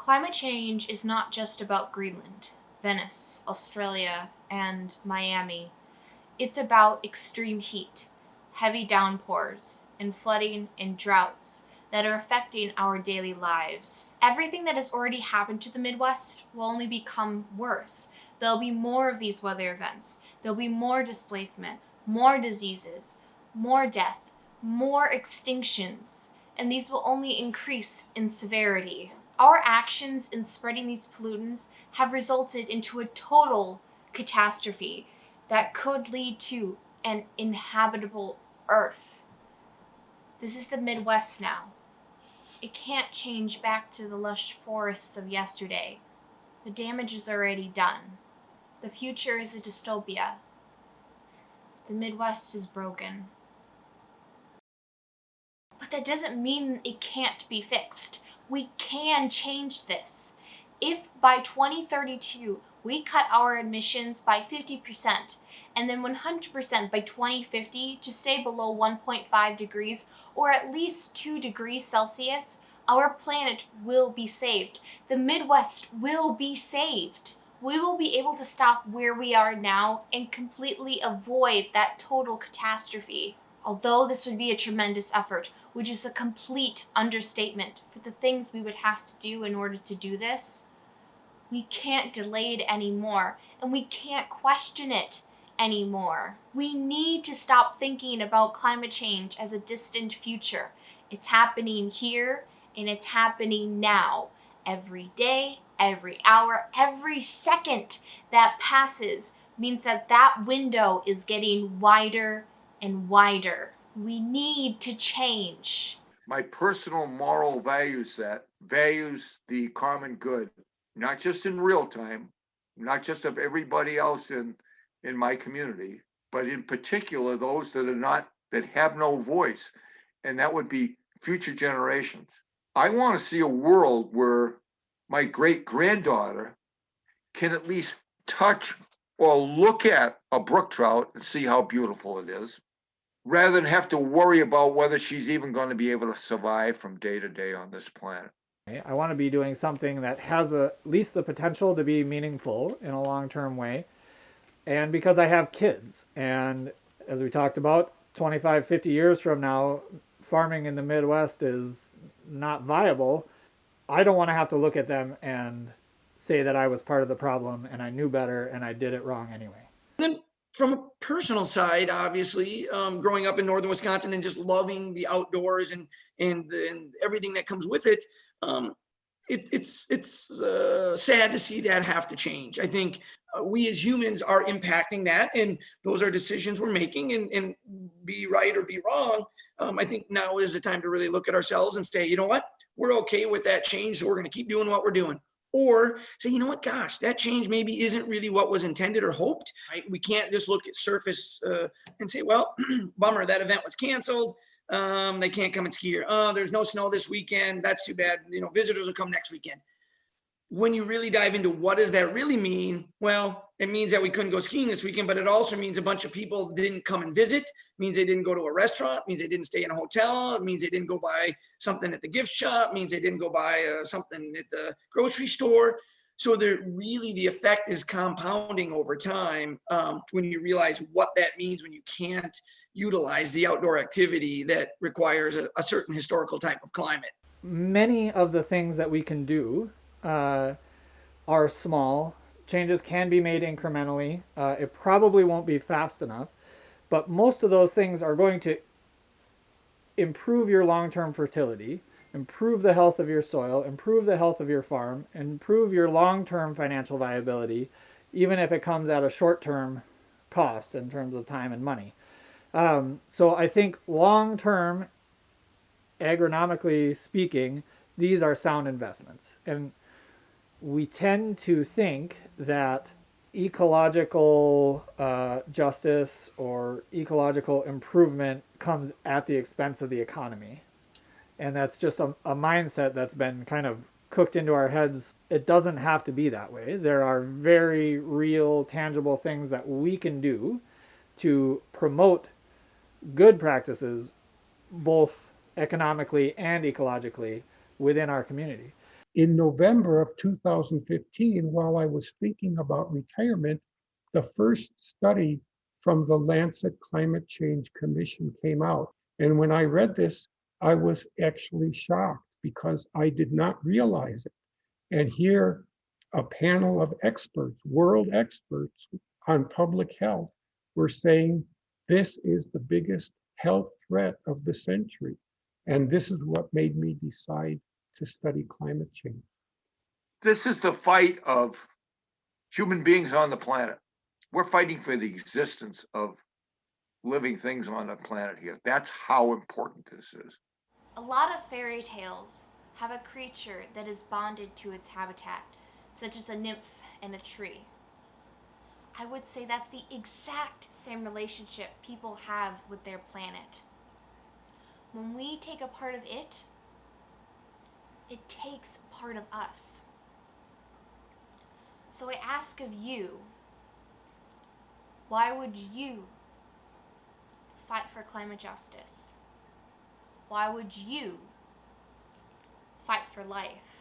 Climate change is not just about Greenland, Venice, Australia, and Miami. It's about extreme heat, heavy downpours, and flooding and droughts that are affecting our daily lives. Everything that has already happened to the Midwest will only become worse. There'll be more of these weather events. There'll be more displacement, more diseases, more death, more extinctions, and these will only increase in severity. Our actions in spreading these pollutants have resulted into a total catastrophe that could lead to an inhabitable Earth. This is the Midwest now. It can't change back to the lush forests of yesterday. The damage is already done. The future is a dystopia. The Midwest is broken. But that doesn't mean it can't be fixed. We can change this. If by 2032 we cut our emissions by 50% and then 100% by 2050 to stay below 1.5 degrees or at least 2 degrees Celsius, our planet will be saved. The Midwest will be saved. We will be able to stop where we are now and completely avoid that total catastrophe. Although this would be a tremendous effort, which is a complete understatement for the things we would have to do in order to do this, we can't delay it anymore, and we can't question it anymore. We need to stop thinking about climate change as a distant future. It's happening here, and it's happening now. Every day, every hour, every second that passes means that that window is getting wider and wider. We need to change. My personal moral value set values the common good, not just in real time, not just of everybody else in my community, but in particular those that have no voice, and that would be future generations. I want to see a world where my great granddaughter can at least touch or look at a brook trout and see how beautiful it is, rather than have to worry about whether she's even going to be able to survive from day to day on this planet. I want to be doing something that has at least the potential to be meaningful in a long-term way. And because I have kids, and as we talked about, 25, 50 years from now, farming in the Midwest is not viable. I don't want to have to look at them and say that I was part of the problem and I knew better and I did it wrong anyway. Then from a personal side, obviously, growing up in northern Wisconsin and just loving the outdoors and everything that comes with it, it's sad to see that have to change. I think we as humans are impacting that, and those are decisions we're making. And be right or be wrong, I think now is the time to really look at ourselves and say, you know what, we're okay with that change, so we're going to keep doing what we're doing. Or say, you know what, gosh, that change maybe isn't really what was intended or hoped. Right? We can't just look at surface and say, well, bummer, that event was canceled. They can't come and ski here. Oh, there's no snow this weekend. That's too bad. You know, visitors will come next weekend. When you really dive into what does that really mean? Well, it means that we couldn't go skiing this weekend, but it also means a bunch of people didn't come and visit, means they didn't go to a restaurant, means they didn't stay in a hotel, it means they didn't go buy something at the gift shop, means they didn't go buy something at the grocery store. So the effect is compounding over time when you realize what that means when you can't utilize the outdoor activity that requires a certain historical type of climate. Many of the things that we can do are small. Changes can be made incrementally. It probably won't be fast enough, but most of those things are going to improve your long-term fertility, improve the health of your soil, improve the health of your farm, improve your long-term financial viability, even if it comes at a short-term cost in terms of time and money. So I think long-term, agronomically speaking, these are sound investments. And we tend to think that ecological justice or ecological improvement comes at the expense of the economy. And that's just a mindset that's been kind of cooked into our heads. It doesn't have to be that way. There are very real, tangible things that we can do to promote good practices, both economically and ecologically, within our community. in November of 2015, while I was thinking about retirement, the first study from the Lancet Climate Change Commission came out. And when I read this, I was actually shocked because I did not realize it. And here, a panel of experts, world experts on public health, were saying this is the biggest health threat of the century. And this is what made me decide to study climate change. This is the fight of human beings on the planet. We're fighting for the existence of living things on the planet here. That's how important this is. A lot of fairy tales have a creature that is bonded to its habitat, such as a nymph and a tree. I would say that's the exact same relationship people have with their planet. When we take a part of it, it takes part of us. So I ask of you, why would you fight for climate justice? Why would you fight for life?